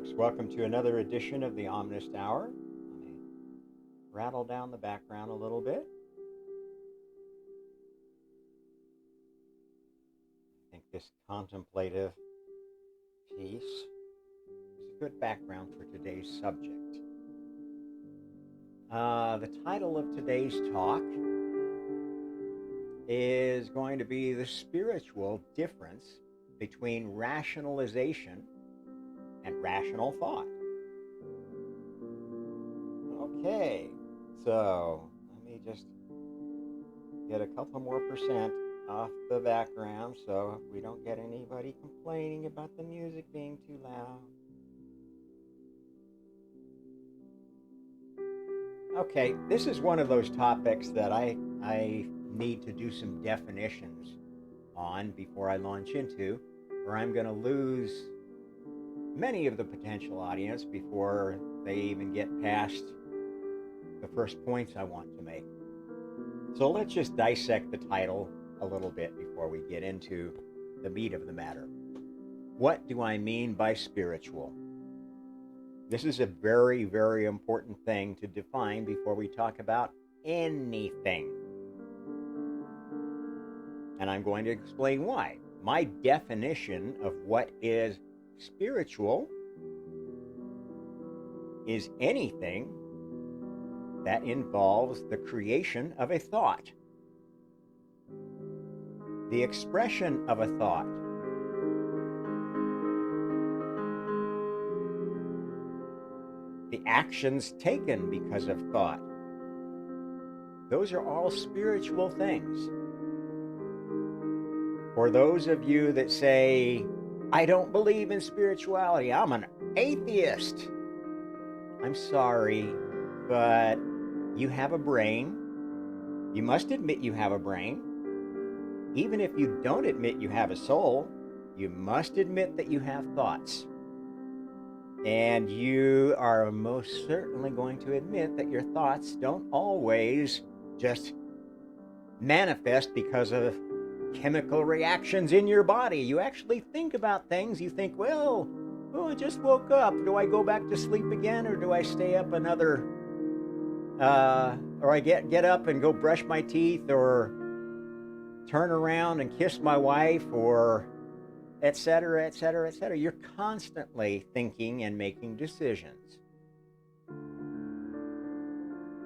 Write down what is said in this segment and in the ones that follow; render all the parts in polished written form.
folks. Welcome to another edition of the Ominous Hour. Let me rattle down the background a little bit. I think this contemplative piece is a good background for today's subject. The title of today's talk is going to be the spiritual difference between rationalization and rational thought. Okay, so let me just get a couple more percent off the background so we don't get anybody complaining about the music being too loud. Okay, this is one of those topics that I need to do some definitions on before I launch into, or I'm going to lose many of the potential audience before they even get past the first points I want to make. So let's just dissect the title a little bit before we get into the meat of the matter. What do I mean by spiritual? This is a very, very important thing to define before we talk about anything. And I'm going to explain why. My definition of what is spiritual is anything that involves the creation of a thought, the expression of a thought, the actions taken because of thought. Those are all spiritual things. For those of you that say, I don't believe in spirituality, I'm an atheist, I'm sorry, but you have a brain. You must admit you have a brain. Even if you don't admit you have a soul, you must admit that you have thoughts. And you are most certainly going to admit that your thoughts don't always just manifest because of chemical reactions in your body. You actually think about things. You think, well, I just woke up. Do I go back to sleep again, or do I stay up another, or I get up and go brush my teeth, or turn around and kiss my wife, or et cetera, et cetera, et cetera. You're constantly thinking and making decisions.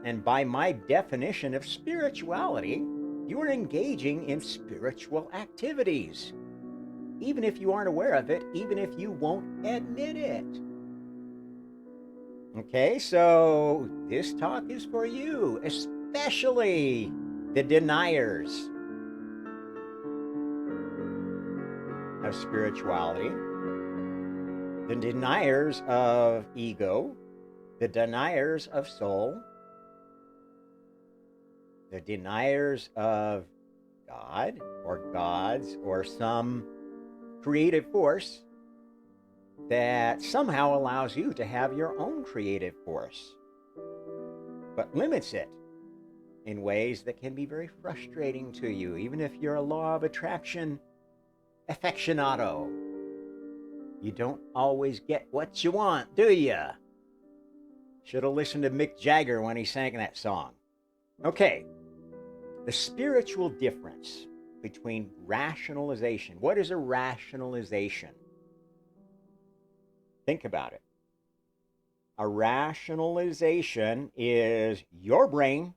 And by my definition of spirituality, you are engaging in spiritual activities, even if you aren't aware of it, even if you won't admit it. Okay, so this talk is for you, especially the deniers of spirituality, the deniers of ego, the deniers of soul, the deniers of God or gods or some creative force that somehow allows you to have your own creative force, but limits it in ways that can be very frustrating to you, even if you're a law of attraction aficionado. You don't always get what you want, do you? Should have listened to Mick Jagger when he sang that song. Okay, the spiritual difference between rationalization. What is a rationalization? Think about it. A rationalization is your brain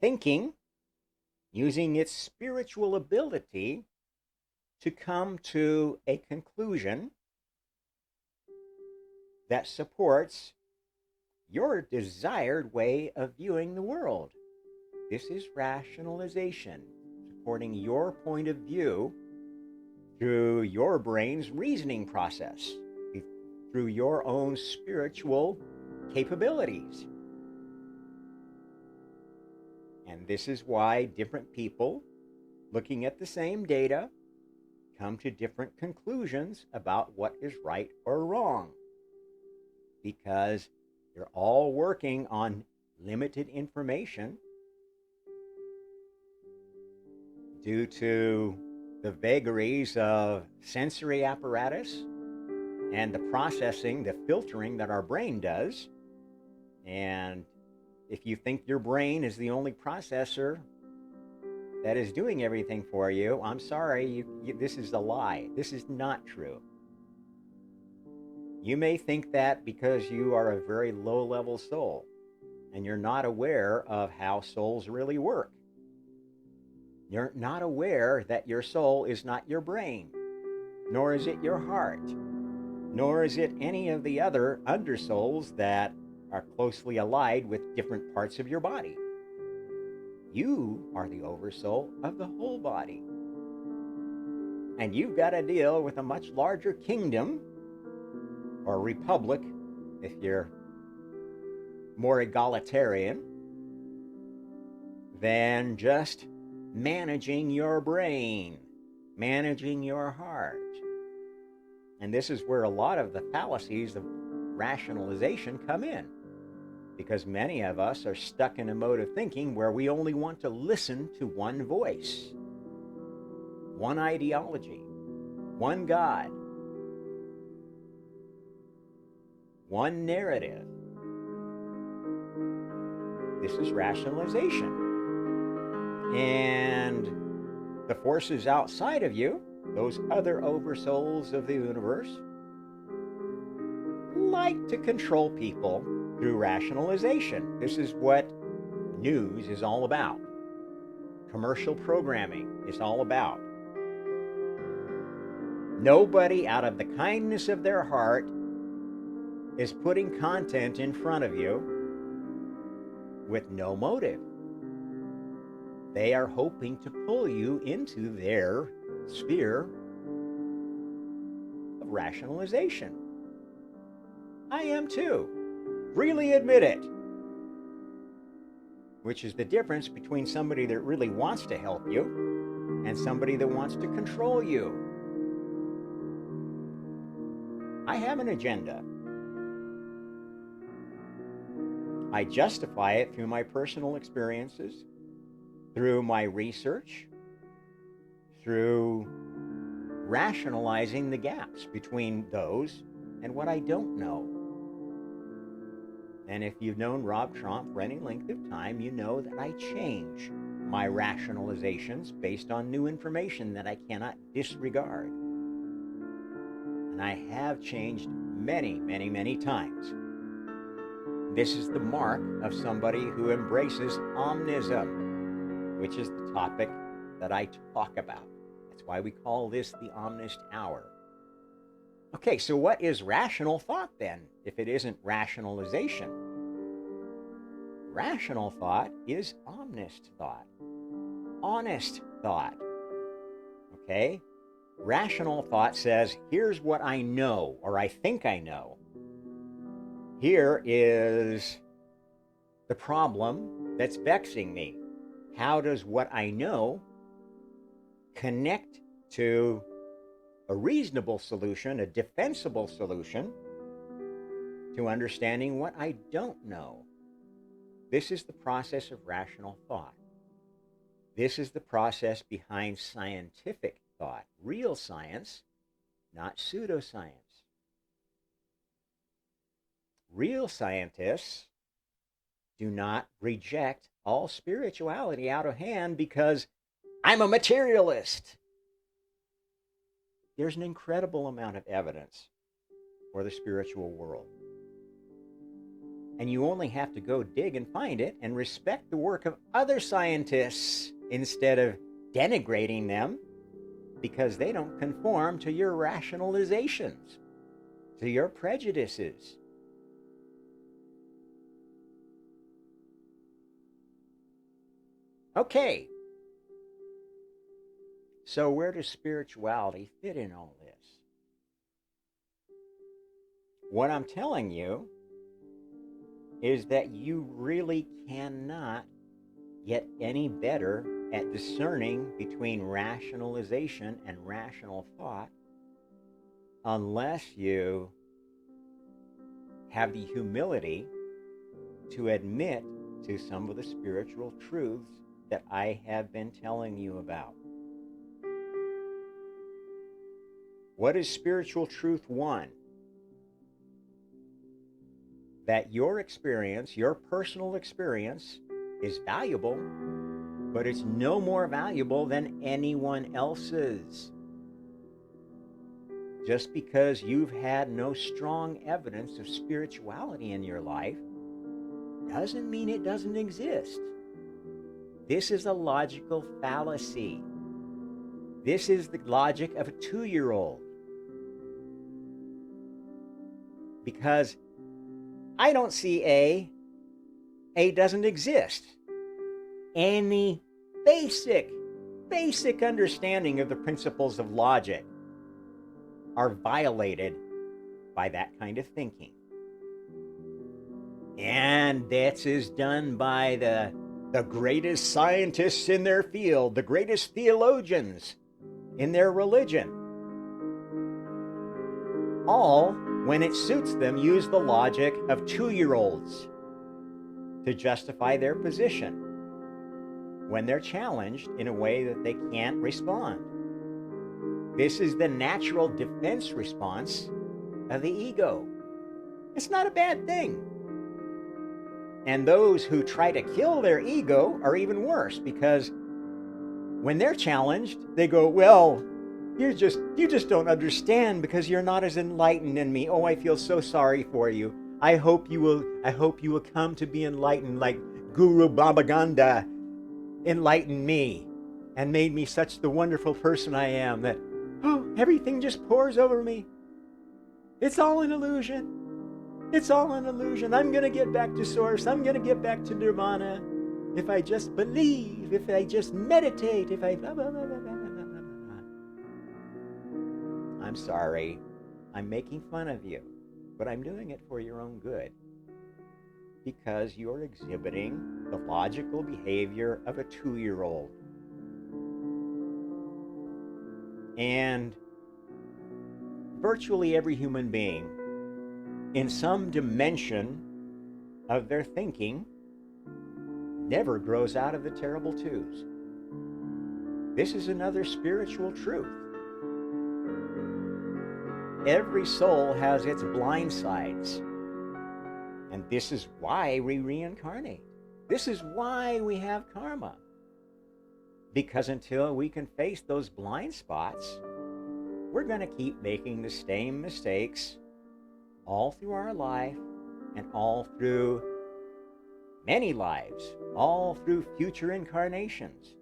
thinking, using its spiritual ability to come to a conclusion that supports your desired way of viewing the world. This is rationalization, supporting your point of view through your brain's reasoning process, through your own spiritual capabilities. And this is why different people, looking at the same data, come to different conclusions about what is right or wrong, because they're all working on limited information due to the vagaries of sensory apparatus and the processing, the filtering that our brain does. And if you think your brain is the only processor that is doing everything for you, I'm sorry, this is a lie. This is not true. You may think that because you are a very low-level soul and you're not aware of how souls really work. You're not aware that your soul is not your brain, nor is it your heart, nor is it any of the other undersouls that are closely allied with different parts of your body. You are the oversoul of the whole body. And you've got to deal with a much larger kingdom, or republic, if you're more egalitarian, than just managing your brain, managing your heart. And this is where a lot of the fallacies of rationalization come in, because many of us are stuck in a mode of thinking where we only want to listen to one voice, one ideology, one God, one narrative. This is rationalization. And the forces outside of you, those other oversouls of the universe, like to control people through rationalization. This is what news is all about. Commercial programming is all about. Nobody, out of the kindness of their heart, is putting content in front of you with no motive. They are hoping to pull you into their sphere of rationalization. I am too. Freely admit it. Which is the difference between somebody that really wants to help you and somebody that wants to control you. I have an agenda. I justify it through my personal experiences, through my research, through rationalizing the gaps between those and what I don't know. And if you've known Rob Trump for any length of time, you know that I change my rationalizations based on new information that I cannot disregard. And I have changed many, many, many times. This is the mark of somebody who embraces omnism, which is the topic that I talk about. That's why we call this the Omnist Hour. Okay, so what is rational thought then, if it isn't rationalization? Rational thought is omnist thought, honest thought. Okay? Rational thought says, here's what I know, or I think I know. Here is the problem that's vexing me. How does what I know connect to a reasonable solution, a defensible solution to understanding what I don't know? This is the process of rational thought. This is the process behind scientific thought, real science, not pseudoscience. Real scientists do not reject all spirituality out of hand because I'm a materialist. There's an incredible amount of evidence for the spiritual world. And you only have to go dig and find it and respect the work of other scientists instead of denigrating them because they don't conform to your rationalizations, to your prejudices. Okay, so where does spirituality fit in all this? What I'm telling you is that you really cannot get any better at discerning between rationalization and rational thought unless you have the humility to admit to some of the spiritual truths that I have been telling you about. What is spiritual truth 1? that your experience, your personal experience, is valuable, but it's no more valuable than anyone else's. Just because you've had no strong evidence of spirituality in your life doesn't mean it doesn't exist. This is a logical fallacy. This is the logic of a 2-year-old. Because I don't see A doesn't exist. Any basic understanding of the principles of logic are violated by that kind of thinking. And that is done by the greatest scientists in their field, the greatest theologians in their religion. All, when it suits them, use the logic of 2-year-olds to justify their position when they're challenged in a way that they can't respond. This is the natural defense response of the ego. It's not a bad thing. And those who try to kill their ego are even worse, because when they're challenged, they go, well, you just don't understand because you're not as enlightened in me. Oh, I feel so sorry for you. I hope you will come to be enlightened like Guru Babaganda enlightened me and made me such the wonderful person I am that, oh, everything just pours over me. It's all an illusion. It's all an illusion. I'm going to get back to source. I'm going to get back to nirvana. If I just believe, if I just meditate, if I blah, blah, blah, blah, blah, blah, blah, blah. I'm sorry. I'm making fun of you, but I'm doing it for your own good, because you're exhibiting the logical behavior of a 2-year-old. And virtually every human being, in some dimension of their thinking, never grows out of the terrible twos. This is another spiritual truth. Every soul has its blind sides. And this is why we reincarnate. This is why we have karma. Because until we can face those blind spots, we're going to keep making the same mistakes all through our life and all through many lives, all through future incarnations.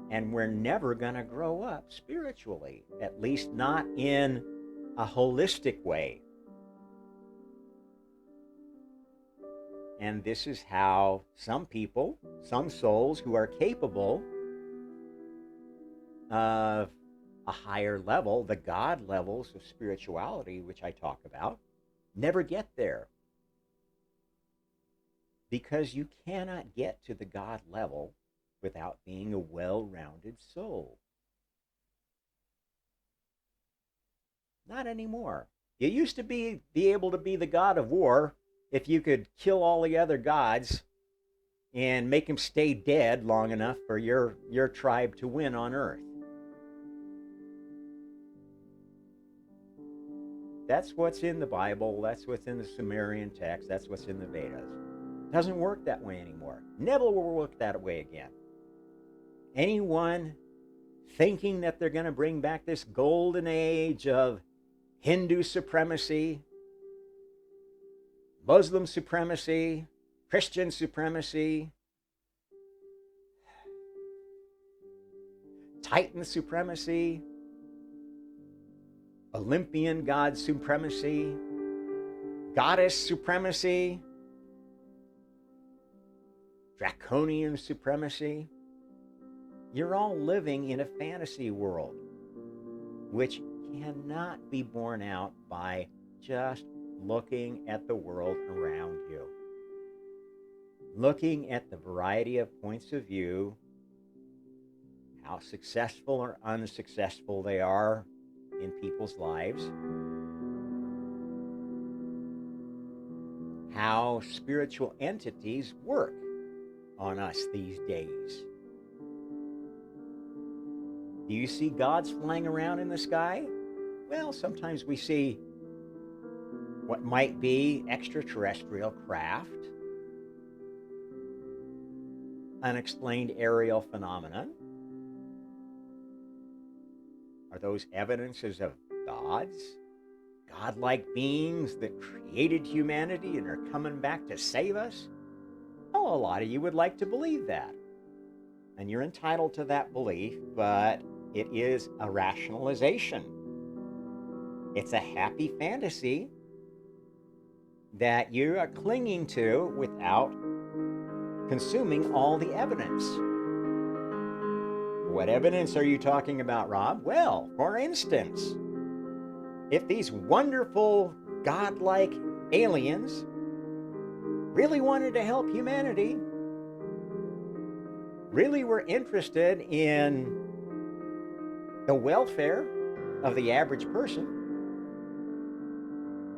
And we're never going to grow up spiritually, at least not in a holistic way. And this is how some people, some souls who are capable of a higher level, the God levels of spirituality, which I talk about, never get there. Because you cannot get to the God level without being a well-rounded soul. Not anymore. You used to be able to be the god of war if you could kill all the other gods and make them stay dead long enough for your tribe to win on Earth. That's what's in the Bible. That's what's in the Sumerian text. That's what's in the Vedas. It doesn't work that way anymore. Never will work that way again. Anyone thinking that they're going to bring back this golden age of Hindu supremacy, Muslim supremacy, Christian supremacy, Titan supremacy, Olympian god supremacy, goddess supremacy, draconian supremacy. You're all living in a fantasy world, which cannot be borne out by just looking at the world around you. Looking at the variety of points of view, how successful or unsuccessful they are in people's lives, how spiritual entities work on us these days. Do you see gods flying around in the sky? Well, sometimes we see what might be extraterrestrial craft, unexplained aerial phenomenon. Are those evidences of gods? Godlike beings that created humanity and are coming back to save us? Oh, a lot of you would like to believe that. And you're entitled to that belief, but it is a rationalization. It's a happy fantasy that you are clinging to without consuming all the evidence. What evidence are you talking about, Rob? Well, for instance, if these wonderful, godlike aliens really wanted to help humanity, really were interested in the welfare of the average person,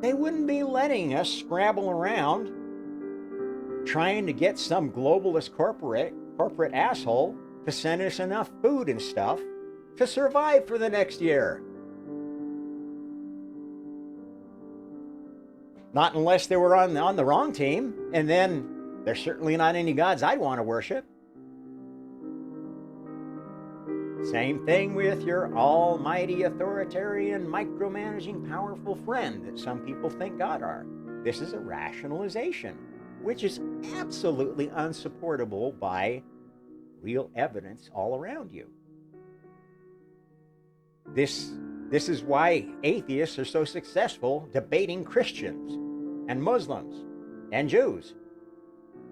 they wouldn't be letting us scrabble around trying to get some globalist corporate asshole to send us enough food and stuff to survive for the next year. Not unless they were on the wrong team, and then there's certainly not any gods I'd want to worship. Same thing with your almighty authoritarian, micromanaging, powerful friend that some people think God are. This is a rationalization, which is absolutely unsupportable by real evidence all around you. This is why atheists are so successful debating Christians and Muslims and Jews,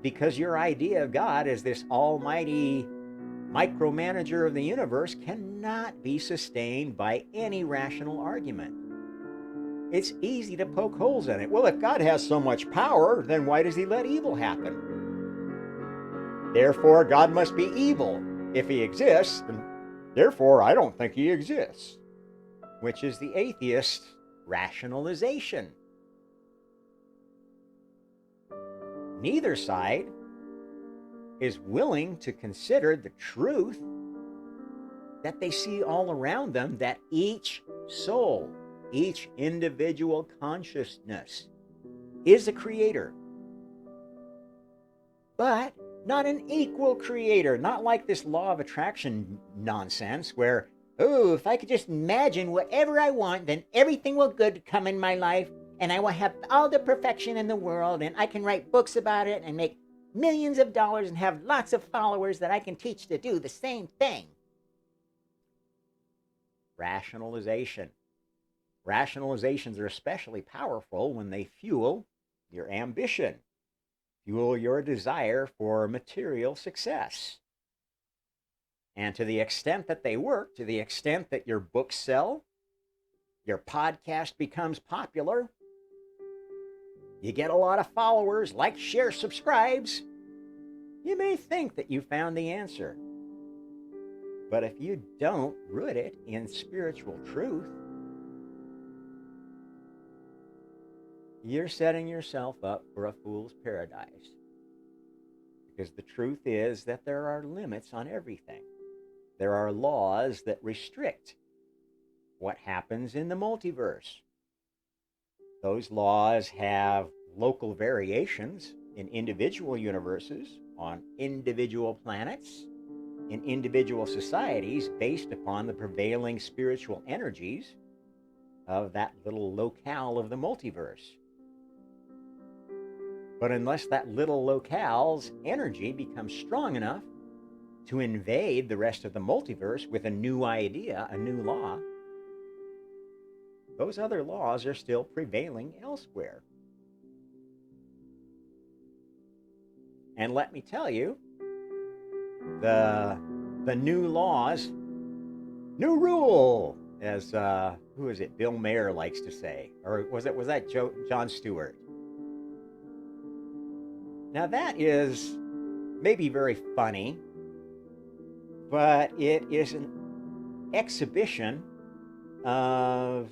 because your idea of God as this almighty micromanager of the universe cannot be sustained by any rational argument. It's easy to poke holes in it. Well, if God has so much power, then why does he let evil happen? Therefore, God must be evil if he exists, and therefore, I don't think he exists, which is the atheist rationalization. Neither side is willing to consider the truth that they see all around them, that each soul, each individual consciousness is a creator, but not an equal creator, not like this law of attraction nonsense where, oh, if I could just imagine whatever I want, then everything will good come in my life, and I will have all the perfection in the world, and I can write books about it and make millions of dollars and have lots of followers that I can teach to do the same thing. Rationalization. Rationalizations are especially powerful when they fuel your ambition, fuel your desire for material success. And to the extent that they work, to the extent that your books sell, your podcast becomes popular, you get a lot of followers, like, share, subscribes, you may think that you found the answer. But if you don't root it in spiritual truth, you're setting yourself up for a fool's paradise. Because the truth is that there are limits on everything. There are laws that restrict what happens in the multiverse. Those laws have local variations in individual universes, on individual planets, in individual societies, based upon the prevailing spiritual energies of that little locale of the multiverse. But unless that little locale's energy becomes strong enough to invade the rest of the multiverse with a new idea, a new law, those other laws are still prevailing elsewhere. And let me tell you, the new laws, new rule, as who is it? Bill Maher likes to say, or was that Jon Stewart? Now that is maybe very funny, but it is an exhibition of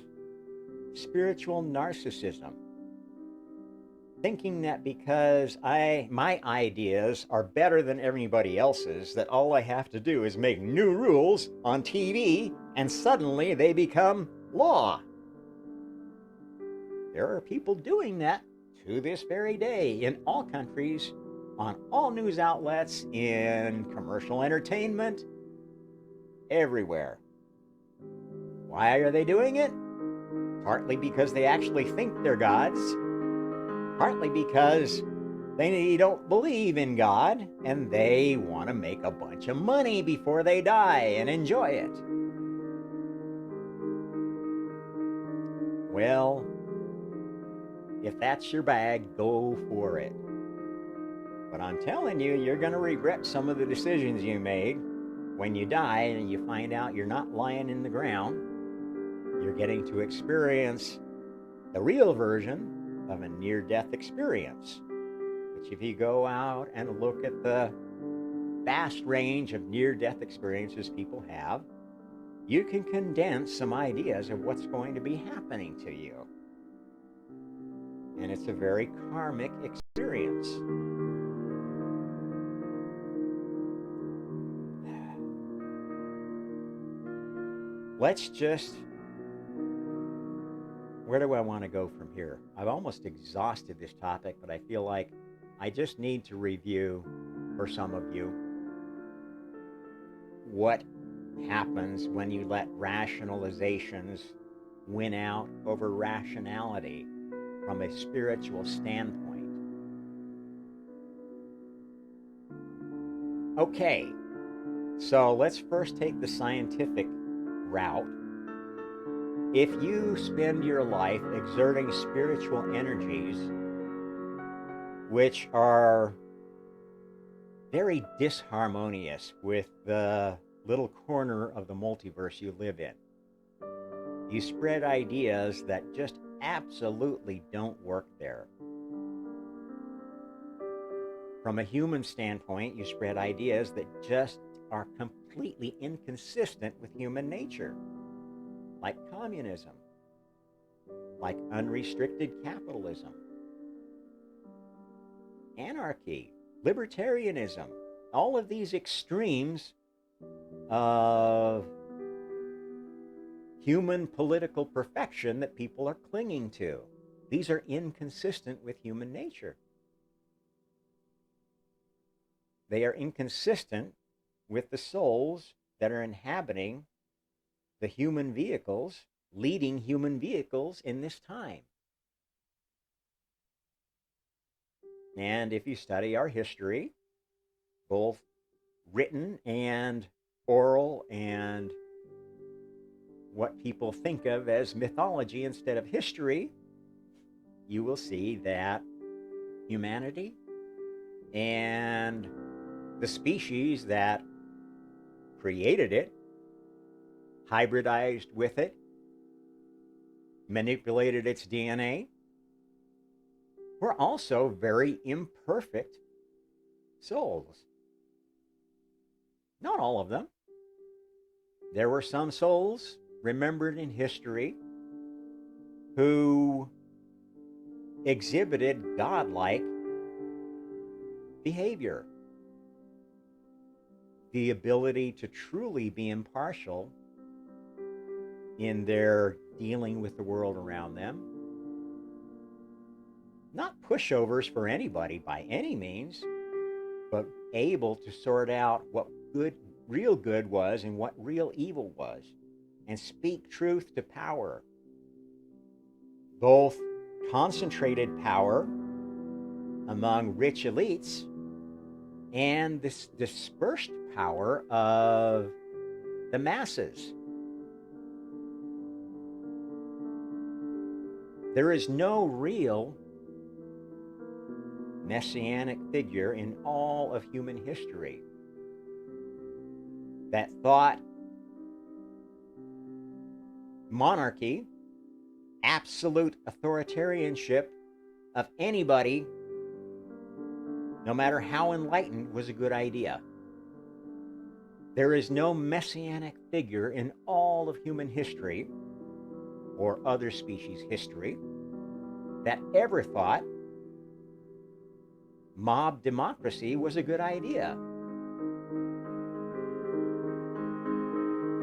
spiritual narcissism. Thinking that because my ideas are better than everybody else's, that all I have to do is make new rules on TV and suddenly they become law. There are people doing that to this very day in all countries, on all news outlets, in commercial entertainment, everywhere. Why are they doing it? Partly because they actually think they're gods, partly because they don't believe in God and they want to make a bunch of money before they die and enjoy it. Well, if that's your bag, go for it. But I'm telling you, you're going to regret some of the decisions you made when you die and you find out you're not lying in the ground. You're getting to experience the real version of a near-death experience. Which if you go out and look at the vast range of near-death experiences people have, you can condense some ideas of what's going to be happening to you. And it's a very karmic experience. Let's just, where do I want to go from here? I've almost exhausted this topic, but I feel like I just need to review for some of you what happens when you let rationalizations win out over rationality from a spiritual standpoint. Okay, so let's first take the scientific route. If you spend your life exerting spiritual energies which are very disharmonious with the little corner of the multiverse you live in, you spread ideas that just absolutely don't work there. From a human standpoint, you spread ideas that just are completely inconsistent with human nature, like communism, like unrestricted capitalism, anarchy, libertarianism, all of these extremes of human political perfection that people are clinging to. These are inconsistent with human nature. They are inconsistent with the souls that are inhabiting the human vehicles, leading human vehicles in this time. And if you study our history, both written and oral, and what people think of as mythology instead of history, you will see that humanity and the species that created it, hybridized with it, manipulated its DNA, were also very imperfect souls. Not all of them. There were some souls remembered in history who exhibited godlike behavior, the ability to truly be impartial in their dealing with the world around them. Not pushovers for anybody by any means, but able to sort out what real good was and what real evil was, and speak truth to power. Both concentrated power among rich elites and this dispersed power of the masses. There is no real messianic figure in all of human history that thought monarchy, absolute authoritarianship of anybody, no matter how enlightened, was a good idea. There is no messianic figure in all of human history or other species' history that ever thought mob democracy was a good idea.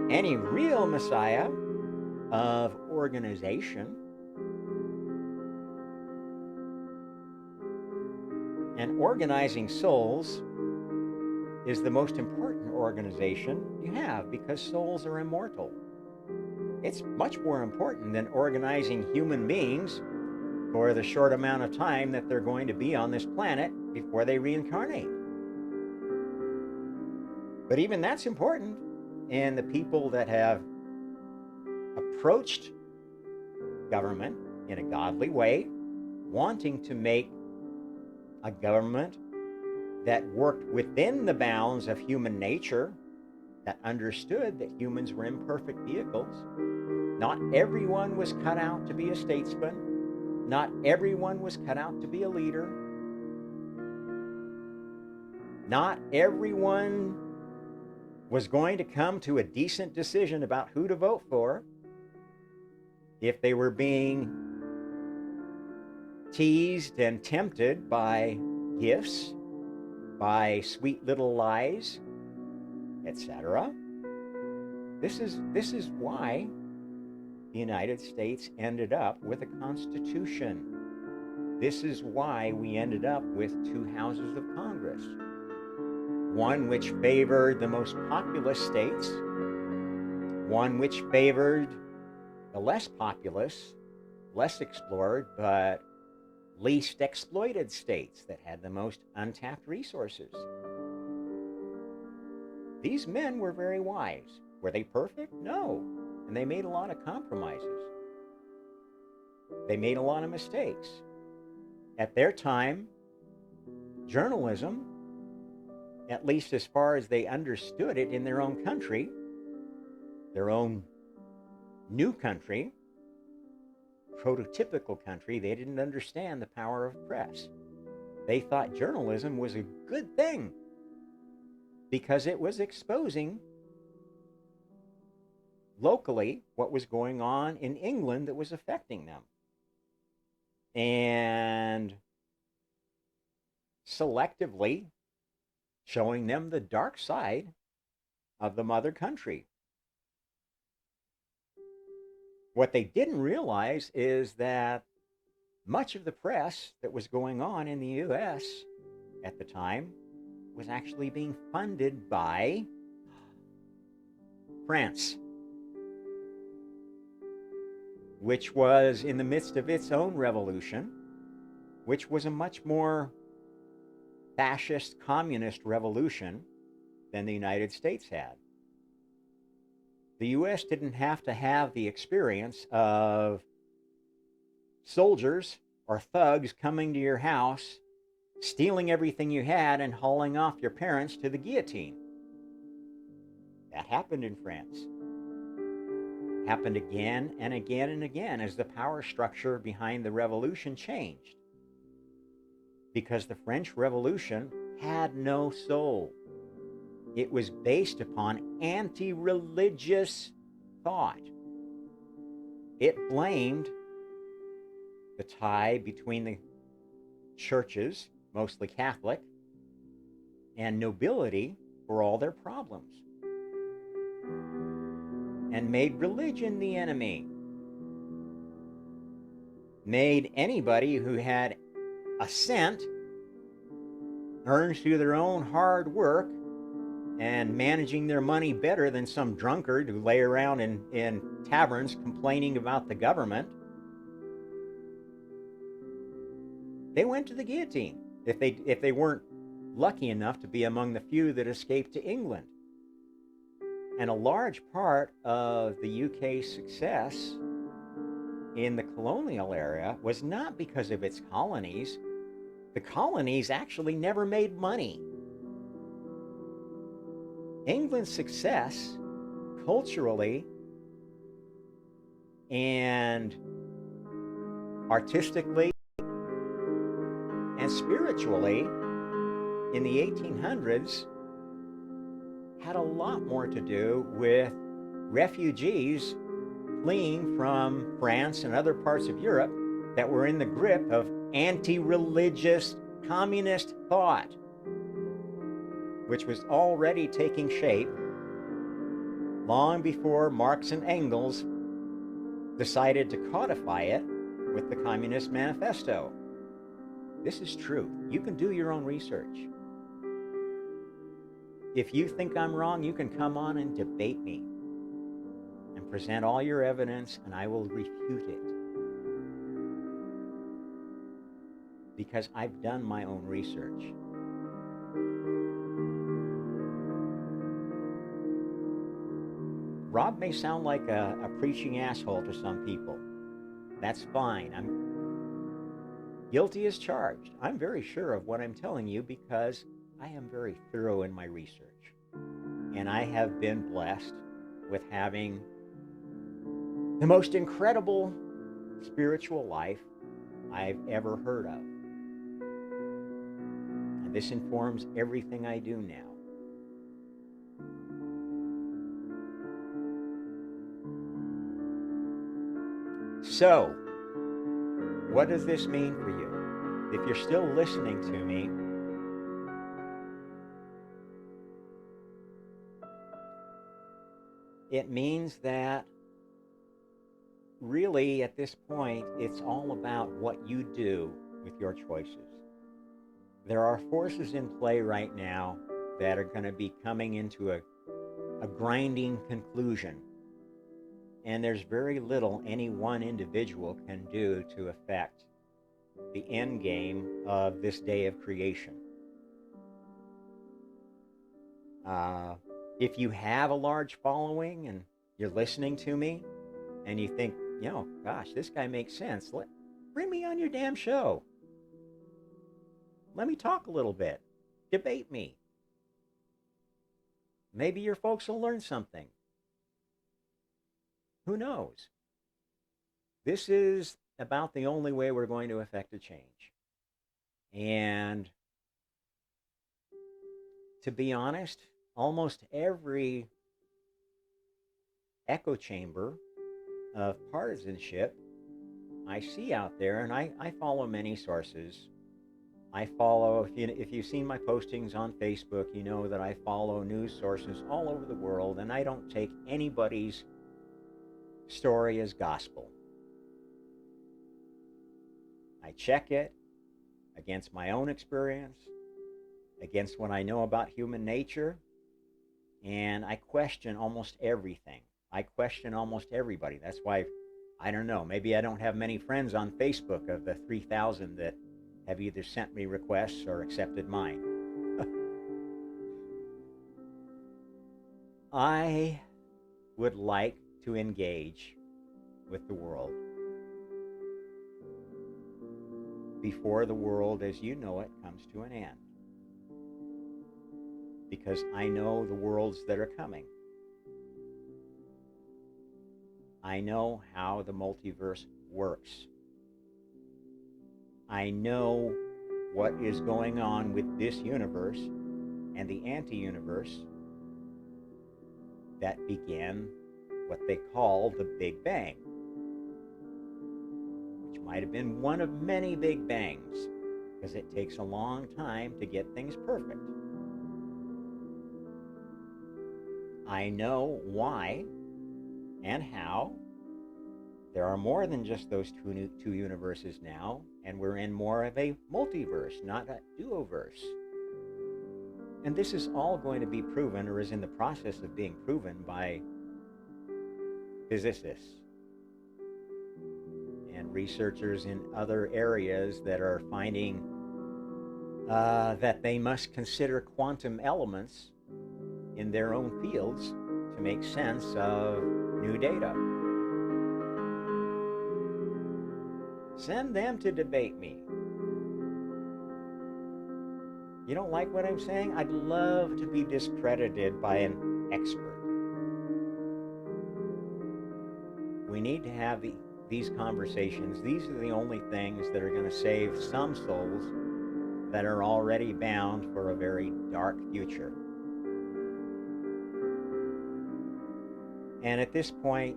Any real messiah of organization And organizing souls is the most important organization you have because souls are immortal. It's much more important than organizing human beings for the short amount of time that they're going to be on this planet before they reincarnate. But even that's important. And the people that have approached government in a godly way, wanting to make a government that worked within the bounds of human nature, that understood that humans were imperfect vehicles. Not everyone was cut out to be a statesman. Not everyone was cut out to be a leader. Not everyone was going to come to a decent decision about who to vote for if they were being teased and tempted by gifts, by sweet little lies, etc. This is why the United States ended up with a constitution. This is why we ended up with two houses of Congress. One which favored the most populous states, one which favored the less populous, less explored, but least exploited states that had the most untapped resources. These men were very wise. Were they perfect? No. And they made a lot of compromises. They made a lot of mistakes. At their time, journalism, at least as far as they understood it in their own country, their own new country, prototypical country, they didn't understand the power of press. They thought journalism was a good thing because it was exposing locally what was going on in England that was affecting them, and selectively showing them the dark side of the mother country. What they didn't realize is that much of the press that was going on in the US at the time was actually being funded by France, which was in the midst of its own revolution, which was a much more fascist communist revolution than the United States had. The US didn't have to have the experience of soldiers or thugs coming to your house, stealing everything you had, and hauling off your parents to the guillotine. That happened in France. It happened again and again and again as the power structure behind the revolution changed. Because the French Revolution had no soul. It was based upon anti-religious thought. It blamed the tie between the churches, mostly Catholic, and nobility for all their problems, and made religion the enemy. Made anybody who had a cent earned through their own hard work and managing their money better than some drunkard who lay around in taverns complaining about the government. They went to the guillotine if they weren't lucky enough to be among the few that escaped to England. And a large part of the UK's success in the colonial era was not because of its colonies. The colonies actually never made money. England's success culturally and artistically and spiritually in the 1800s had a lot more to do with refugees fleeing from France and other parts of Europe that were in the grip of anti-religious communist thought, which was already taking shape long before Marx and Engels decided to codify it with the Communist Manifesto. This is truth. You can do your own research. If you think I'm wrong, you can come on and debate me and present all your evidence, and I will refute it. Because I've done my own research. Rob may sound like a preaching asshole to some people. That's fine. I'm guilty as charged. I'm very sure of what I'm telling you because I am very thorough in my research. And I have been blessed with having the most incredible spiritual life I've ever heard of. And this informs everything I do now. So, what does this mean for you? If you're still listening to me, it means that really at this point, it's all about what you do with your choices. There are forces in play right now that are going to be coming into a grinding conclusion. And there's very little any one individual can do to affect the end game of this day of creation. If you have a large following and you're listening to me and you think, gosh, this guy makes sense, bring me on your damn show. Let me talk a little bit. Debate me. Maybe your folks will learn something. Who knows? This is about the only way we're going to affect a change. And to be honest, almost every echo chamber of partisanship I see out there, and I follow many sources. I follow, if you've seen my postings on Facebook, you know that I follow news sources all over the world, and I don't take anybody's story as gospel. I check it against my own experience, against what I know about human nature, and I question almost everything. I question almost everybody. That's why, I don't know, maybe I don't have many friends on Facebook of the 3,000 that have either sent me requests or accepted mine. I would like to engage with the world before the world as you know it comes to an end. Because I know the worlds that are coming. I know how the multiverse works. I know what is going on with this universe and the anti-universe that began what they call the Big Bang, which might have been one of many Big Bangs, because it takes a long time to get things perfect. I know why and how. There are more than just those two universes now, and we're in more of a multiverse, not a duoverse. And this is all going to be proven, or is in the process of being proven, by physicists and researchers in other areas that are finding that they must consider quantum elements in their own fields to make sense of new data. Send them to debate me. You don't like what I'm saying? I'd love to be discredited by an expert. We need to have these conversations. These are the only things that are going to save some souls that are already bound for a very dark future. And at this point,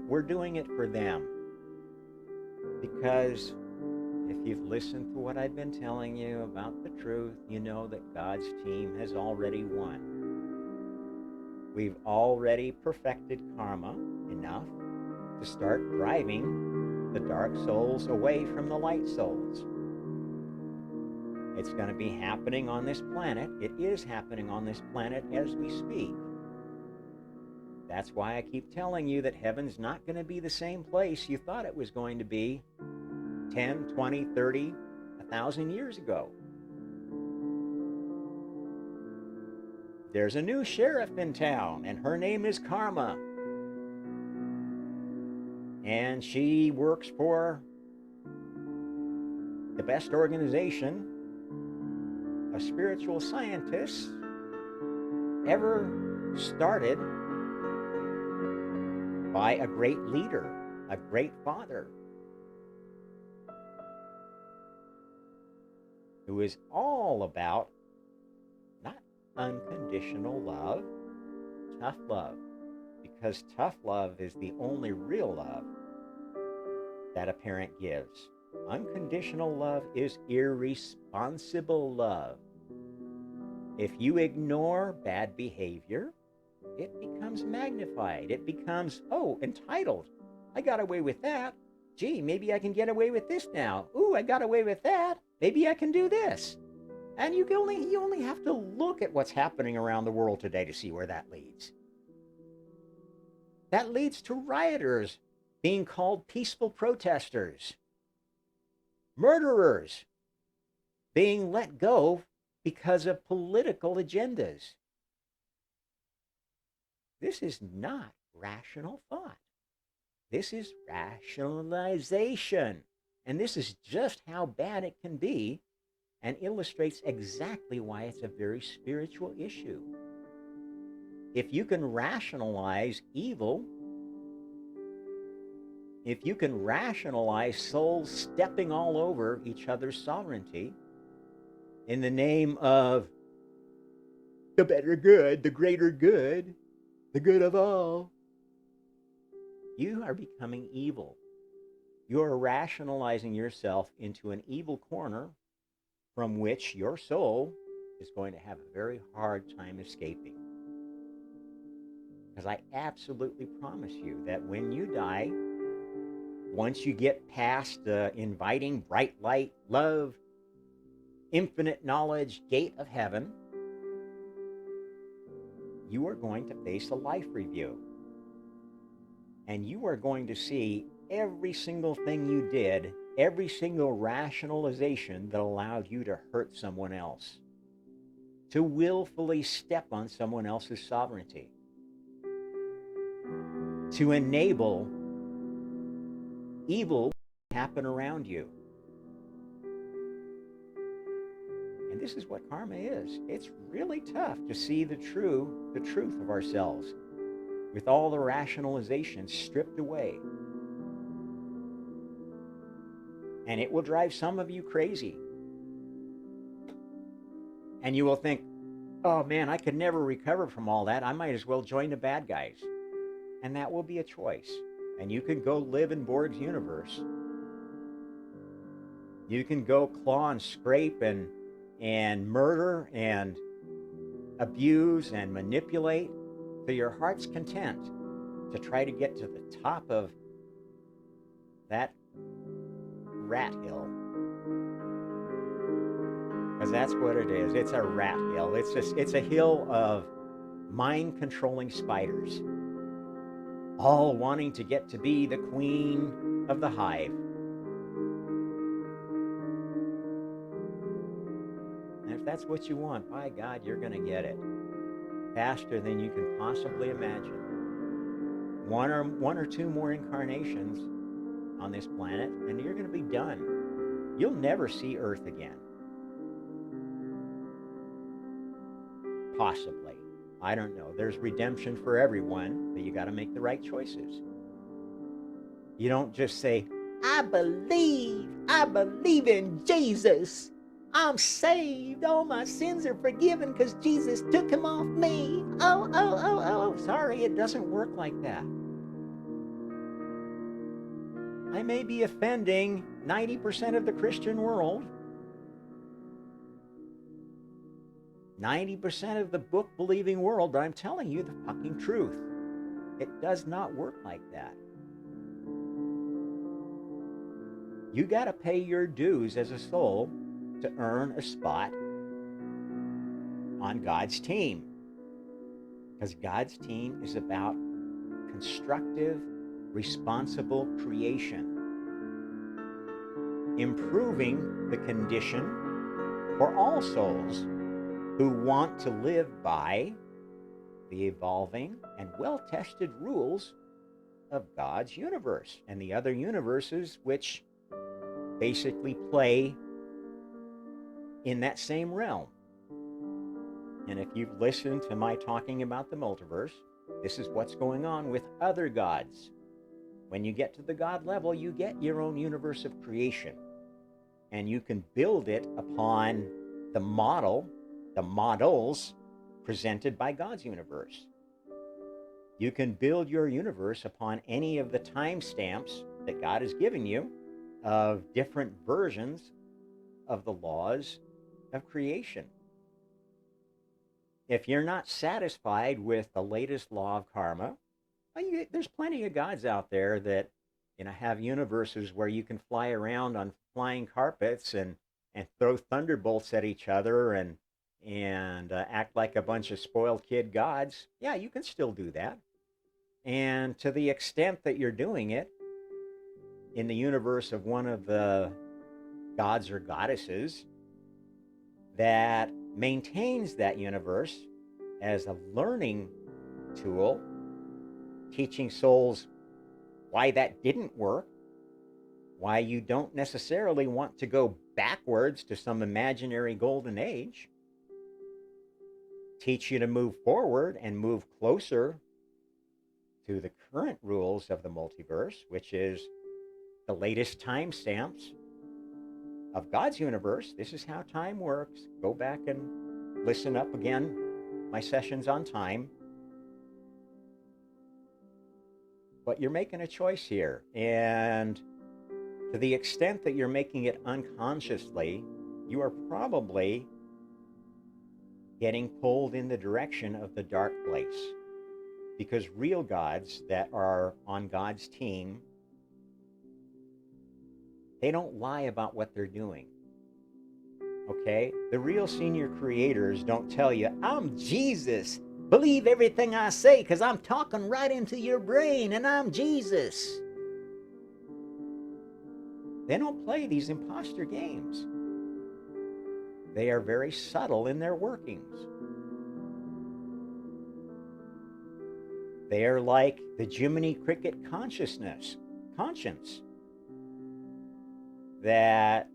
we're doing it for them. Because if you've listened to what I've been telling you about the truth, you know that God's team has already won. We've already perfected karma enough to start driving the dark souls away from the light souls. It's going to be happening on this planet. It is happening on this planet as we speak. That's why I keep telling you that heaven's not going to be the same place you thought it was going to be 10, 20, 30, 1,000 years ago. There's a new sheriff in town, and her name is Karma. And she works for the best organization of spiritual scientists ever started by a great leader, a great father, who is all about not unconditional love, tough love, because tough love is the only real love that a parent gives. Unconditional love is irresponsible love. If you ignore bad behavior, it becomes magnified. It becomes, oh, entitled. I got away with that. Gee, maybe I can get away with this now. Ooh, I got away with that. Maybe I can do this. And you only have to look at what's happening around the world today to see where that leads. That leads to rioters being called peaceful protesters. Murderers being let go because of political agendas. This is not rational thought. This is rationalization. And this is just how bad it can be, and illustrates exactly why it's a very spiritual issue. If you can rationalize evil, if you can rationalize souls stepping all over each other's sovereignty in the name of the better good, the greater good, the good of all, you are becoming evil. You are rationalizing yourself into an evil corner from which your soul is going to have a very hard time escaping. Because I absolutely promise you that when you die, once you get past the inviting bright light, love, infinite knowledge gate of heaven, you are going to face a life review. And you are going to see every single thing you did, every single rationalization that allowed you to hurt someone else, to willfully step on someone else's sovereignty, to enable evil to happen around you. And this is what karma is. It's really tough to see the truth of ourselves with all the rationalizations stripped away. And it will drive some of you crazy. And you will think, oh man, I could never recover from all that. I might as well join the bad guys. And that will be a choice. And you can go live in Borg's universe. You can go claw and scrape and murder and abuse and manipulate to your heart's content to try to get to the top of that rat hill. Because that's what it is. It's a rat hill. It's a hill of mind-controlling spiders, all wanting to get to be the queen of the hive. And if that's what you want, by God, you're going to get it faster than you can possibly imagine. One or two more incarnations on this planet, and you're going to be done. You'll never see Earth again. Possibly. I don't know. There's redemption for everyone, but you got to make the right choices. You don't just say, I believe in Jesus. I'm saved. All my sins are forgiven because Jesus took them off me. Oh. Sorry, it doesn't work like that. I may be offending 90% of the Christian world, 90% of the book-believing world, but I'm telling you the fucking truth. It does not work like that. You got to pay your dues as a soul to earn a spot on God's team. Because God's team is about constructive, responsible creation, improving the condition for all souls who want to live by the evolving and well-tested rules of God's universe and the other universes which basically play in that same realm. And if you've listened to my talking about the multiverse, this is what's going on with other gods. When you get to the God level, you get your own universe of creation. And you can build it upon the models presented by God's universe. You can build your universe upon any of the timestamps that God has given you of different versions of the laws of creation. If you're not satisfied with the latest law of karma, there's plenty of gods out there that have universes where you can fly around on flying carpets and throw thunderbolts at each other and act like a bunch of spoiled kid gods. Yeah, you can still do that. And to the extent that you're doing it in the universe of one of the gods or goddesses that maintains that universe as a learning tool, teaching souls why that didn't work, why you don't necessarily want to go backwards to some imaginary golden age, teach you to move forward and move closer to the current rules of the multiverse, which is the latest timestamps of God's universe. This is how time works. Go back and listen up again, my sessions on time. But you're making a choice here. And to the extent that you're making it unconsciously, you are probably getting pulled in the direction of the dark place. Because real gods that are on God's team, they don't lie about what they're doing. Okay? The real senior creators don't tell you, I'm Jesus. Believe everything I say because I'm talking right into your brain and I'm Jesus. They don't play these imposter games. They are very subtle in their workings. They are like the Jiminy Cricket conscience, that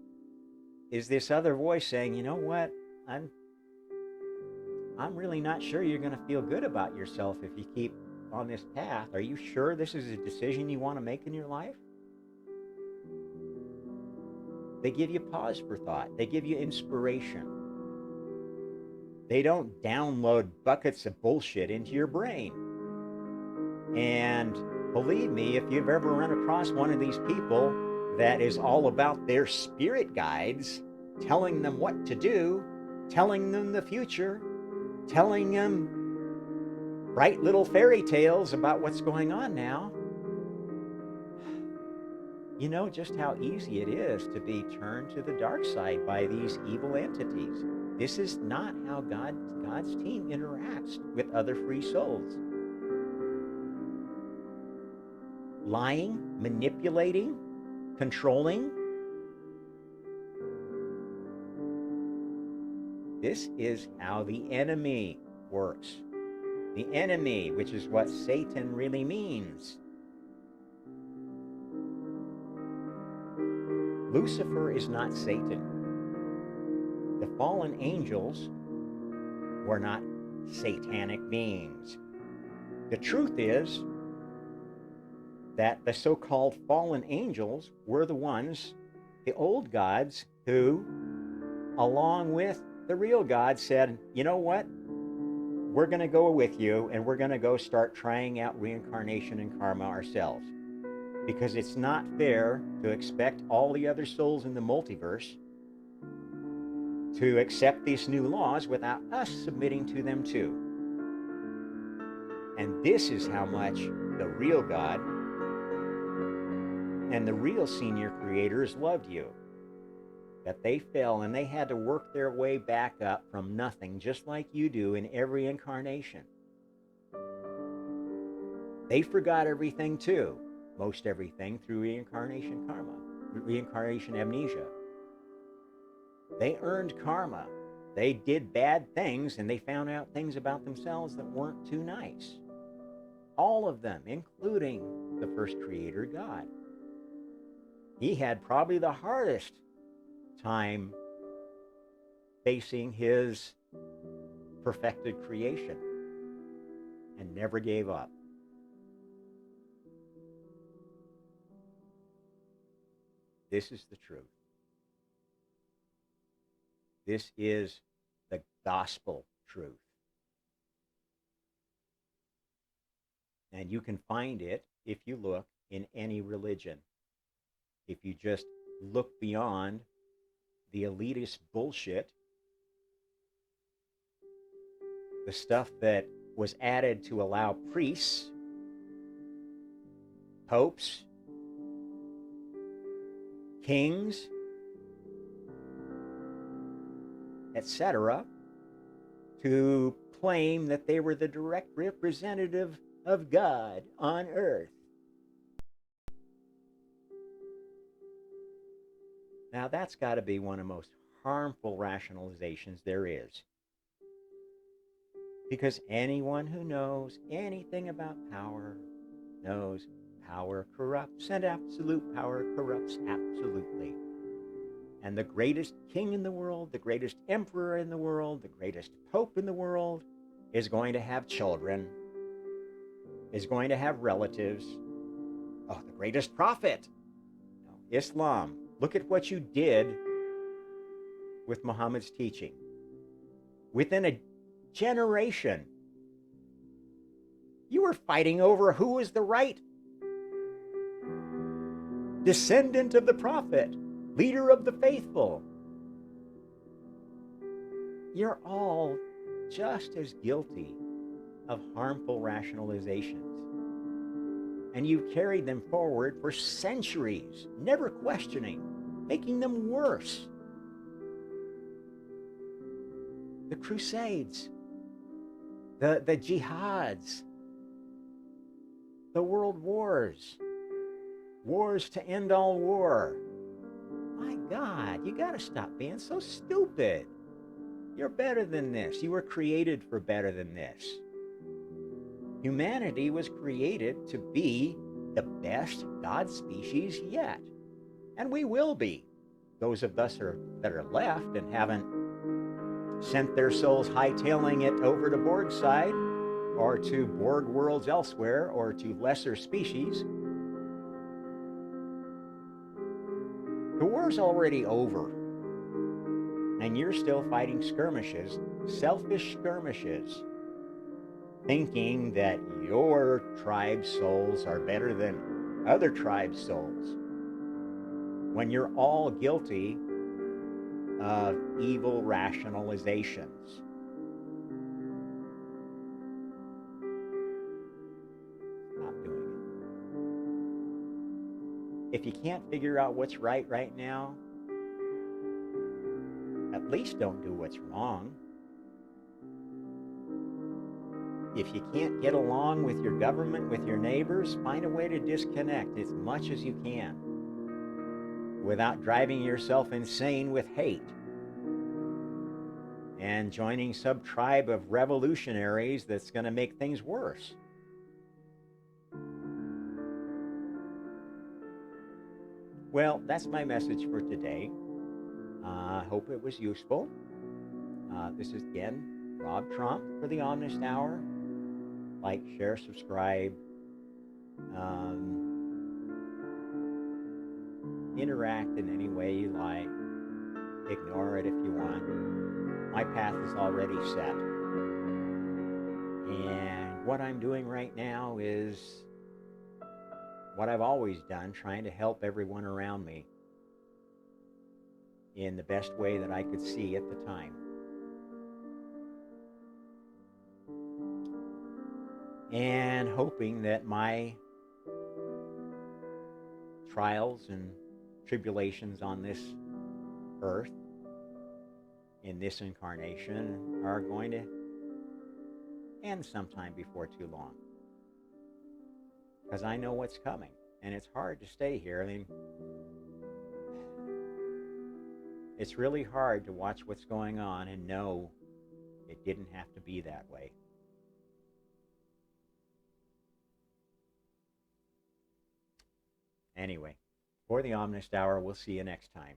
is this other voice saying, you know what, I'm really not sure you're going to feel good about yourself if you keep on this path. Are you sure this is a decision you want to make in your life? They give you pause for thought. They give you inspiration. They don't download buckets of bullshit into your brain. And believe me, if you've ever run across one of these people that is all about their spirit guides, telling them what to do, telling them the future, telling them bright little fairy tales about what's going on now, you know just how easy it is to be turned to the dark side by these evil entities. This is not how God's team interacts with other free souls. Lying, manipulating, controlling. This is how the enemy works. The enemy, which is what Satan really means. Lucifer is not Satan. The fallen angels were not satanic beings. The truth is that the so-called fallen angels were the ones, the old gods, who, along with the real God, said, you know what? We're going to go with you and we're going to go start trying out reincarnation and karma ourselves. Because it's not fair to expect all the other souls in the multiverse to accept these new laws without us submitting to them too. And this is how much the real God And the real senior creators loved you. That they fell and they had to work their way back up from nothing, just like you do in every incarnation. They forgot everything too, most everything, through reincarnation karma, reincarnation amnesia. They earned karma. They did bad things and they found out things about themselves that weren't too nice. All of them, including the first creator, God. He had probably the hardest time facing his perfected creation and never gave up. This is the truth. This is the gospel truth. And you can find it if you look in any religion. If you just look beyond the elitist bullshit, the stuff that was added to allow priests, popes, kings, etc., to claim that they were the direct representative of God on earth. Now that's got to be one of the most harmful rationalizations there is. Because anyone who knows anything about power knows power corrupts, and absolute power corrupts absolutely. And the greatest king in the world, the greatest emperor in the world, the greatest pope in the world is going to have children, is going to have relatives. Oh, the greatest prophet, Islam. Look at what you did with Muhammad's teaching. Within a generation, you were fighting over who was the right descendant of the prophet, leader of the faithful. You're all just as guilty of harmful rationalizations. And you've carried them forward for centuries, never questioning, making them worse. The Crusades, the jihads, the world wars, wars to end all war. My God, you got to stop being so stupid. You're better than this. You were created for better than this. Humanity was created to be the best God species yet. And we will be. Those of us that are left and haven't sent their souls hightailing it over to Borg side, or to Borg worlds elsewhere, or to lesser species. The war's already over. And you're still fighting skirmishes, selfish skirmishes, thinking that your tribe's souls are better than other tribes' souls, when you're all guilty of evil rationalizations. Stop doing it. If you can't figure out what's right now, at least don't do what's wrong. If you can't get along with your government, with your neighbors, find a way to disconnect as much as you can without driving yourself insane with hate and joining some tribe of revolutionaries that's going to make things worse. Well, that's my message for today. I hope it was useful. This is again Rob Trump for the Omnist Hour. Like, share, subscribe, interact in any way you like. Ignore it if you want. My path is already set. And what I'm doing right now is what I've always done, trying to help everyone around me in the best way that I could see at the time. And hoping that my trials and tribulations on this earth in this incarnation are going to end sometime before too long. Because I know what's coming, and it's hard to stay here. I mean, it's really hard to watch what's going on and know it didn't have to be that way. Anyway, for the Omnist Hour, we'll see you next time.